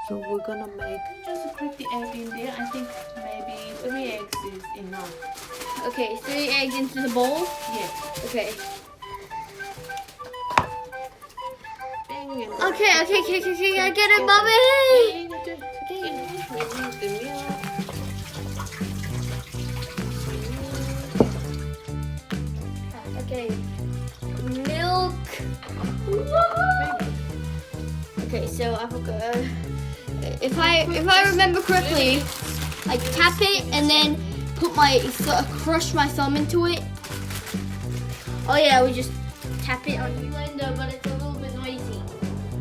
So we're gonna make. Just put the egg in there. I think maybe 3 eggs is enough. Okay, 3 eggs into the bowl. Yes. Okay. Bang and Okay. I get it, Mommy. We need the milk. Okay. Milk. Okay, so I forgot. If I remember correctly, I tap it and then put crush my thumb into it. Oh yeah, we just tap it on the blender, but it's a little bit noisy.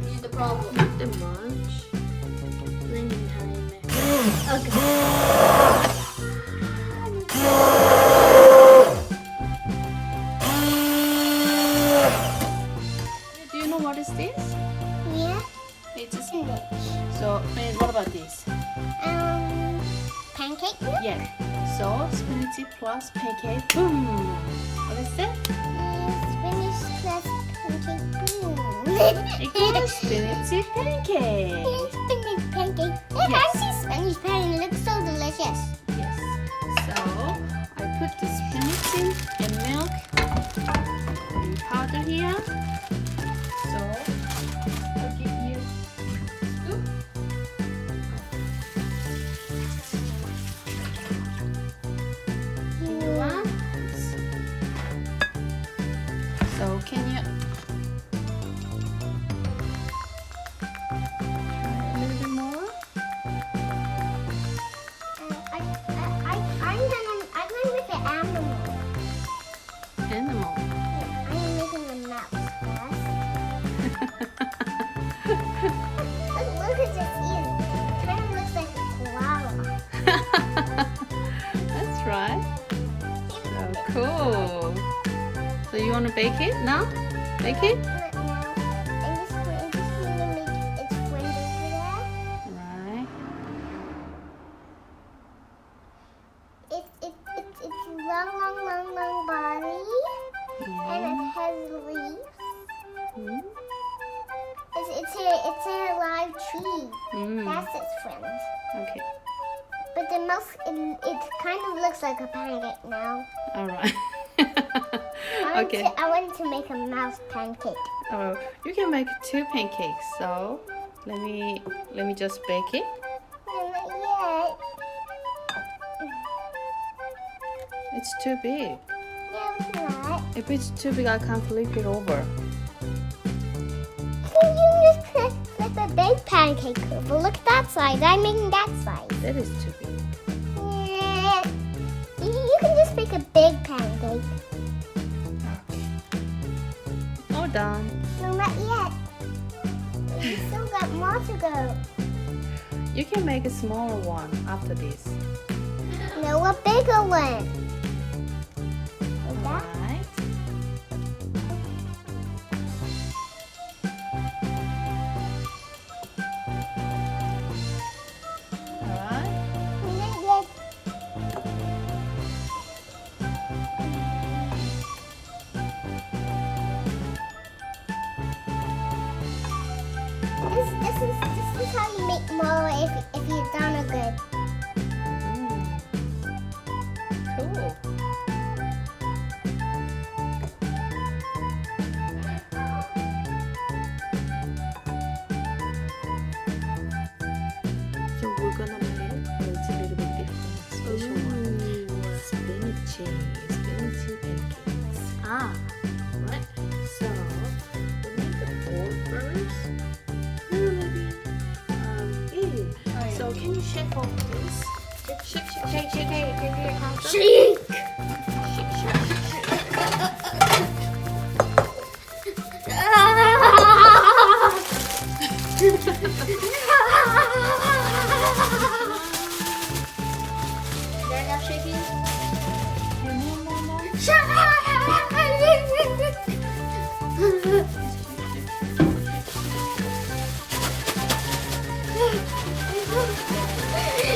This is the problem. Not the much. Blending time. Okay. Do you know what is this? Yeah. It's a spinach. So, and what about this? Pancake. Yes. So, spinach plus pancake. Boom. What is that? Spinach plus pancake. Boom. Equals spinach pancake. Spinach pancake. Yes. I see spinach pancake. It looks so delicious. Yes. So, I put the spinach in and milk and powder here. So, I'll give you a scoop. So, can you try a little bit more? I'm gonna make an animal. Animal. I'm making a mouse first. Look at this ear. It kind of looks like a koala. That's right. So cool. So you want to bake it now? Bake it? I'm just gonna make its window for that. Right. It's long body, and it has leaves. Mm. It's a live tree. Mm. That's its friends. Okay. But the mouse, it kind of looks like a pancake now. All right. Okay. I want to make a mouse pancake. Oh, you can make 2 pancakes. So let me just bake it. No, not yet. It's too big. No, it's not. If it's too big, I can't flip it over. You just flip a big pancake over. Look at that side. I'm making that side. That is too big. Yeah. You can just make a big pancake. All done. No, not yet. We still got more to go. You can make a smaller one after this. No, a bigger one. All right. All right. Not yet. This is how you make more if you've done it good. Cool. So we're gonna make, but it's a little bit different. Special one. Spinach pancakes. Ah. Right? So we need the bowl first. No, maybe. So can you shake off this? Shake. Shake. They're not shaking.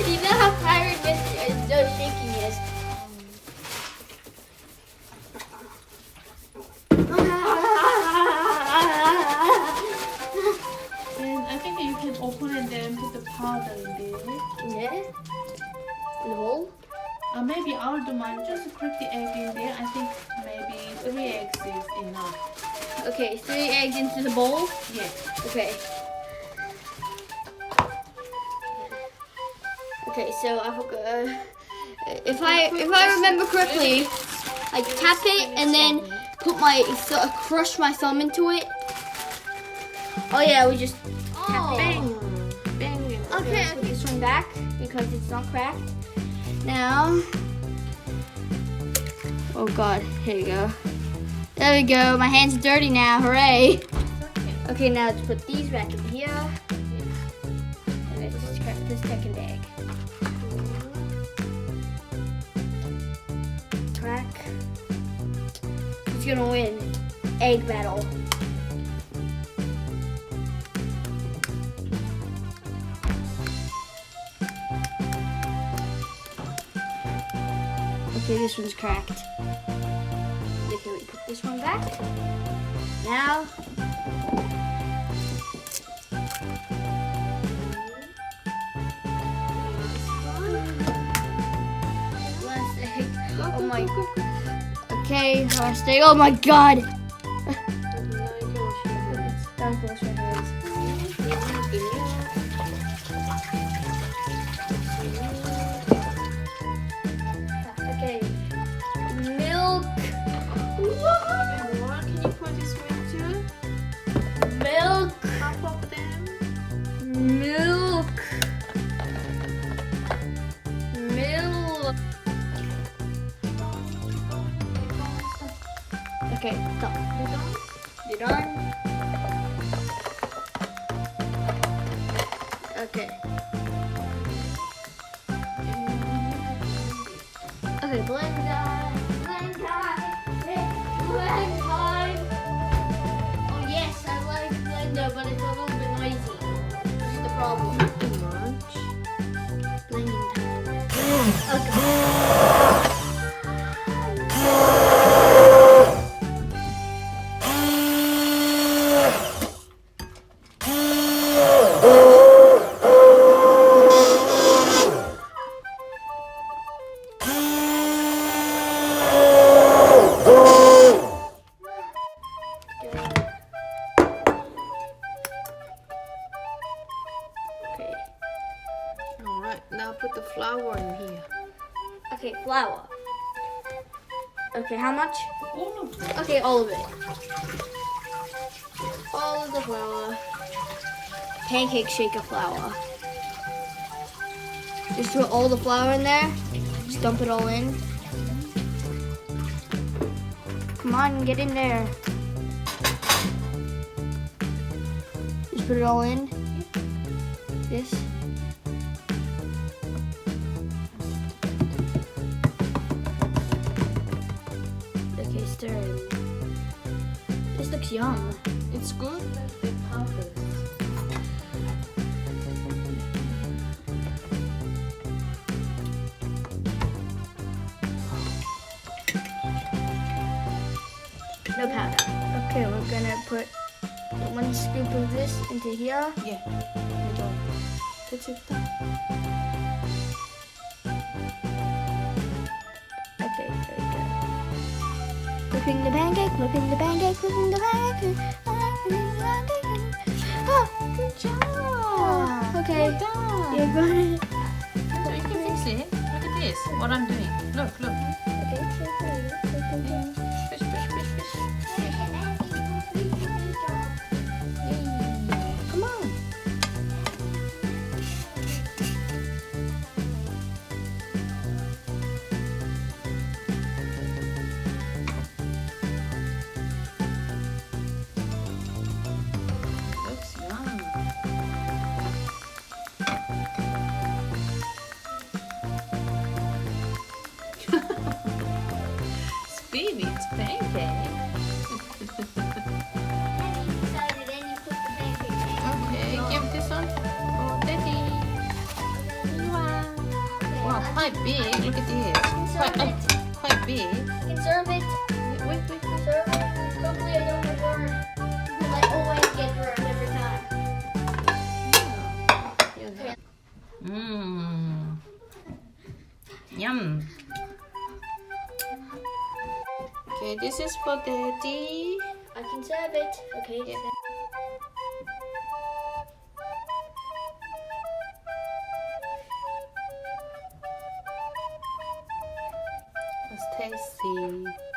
You know how pirate shaking is. can open it there and put the powder in there. Yeah. In the bowl. Maybe I'll do mine. Just crack the egg in there. I think maybe 3 eggs is enough. Okay, 3 eggs into the bowl. Yes. Okay. Okay, so I forgot. If I remember correctly, I tap it and then put my crush my thumb into it. Oh yeah, we just tap it. Bang. Bang. Okay, put this one back because it's not cracked. Now, oh god, here you go. There we go. My hands are dirty now. Hooray! Okay, now let's put these back in here. And let's just crack this second egg. Crack. Who's gonna win? Egg battle. Okay, this one's cracked. Okay, we put this one back. Now, last egg. Oh my. Okay, last egg. Oh my god. Don't wash your hands. Okay. Milk. What can you put this with too? Milk. Half of them. Milk. Milk. Okay, stop. You're done. Okay. Okay, blend time. Blend time. Blend time. Oh yes, I like blender, but it's a little bit noisy. This is the problem. Too much. Blending time. Okay. Okay. Alright, now put the flour in here. Okay, flour. Okay, how much? All of them. Okay, all of it. All of the flour. Pancake shaker flour. Just put all the flour in there. Just dump it all in. Come on, get in there. Just put it all in. This. Okay, stir. This looks yum. It's good. The powder. No powder. Okay, we're gonna put 1 scoop of this into here. Yeah. Hold on. That's it. Okay, there we go. Flipping the pancake, flipping the pancake, flipping the pancake. Oh, good job. Okay, you're going to. So you can fix it. Look at this. What I'm doing. Look, look. Okay, Fish, fish, fish, fish. Come on. Looks yum. Spinach pancake. Okay, give this one. Oh, Daddy. Wow, quite big. Look at this. Quite big. Serve it. Wait, wait, wait. Serve it. Hopefully I don't get burned. Because I always get burned every time. Yum. Okay, this is for Daddy. I can serve it. Okay. Yeah. It's tasty.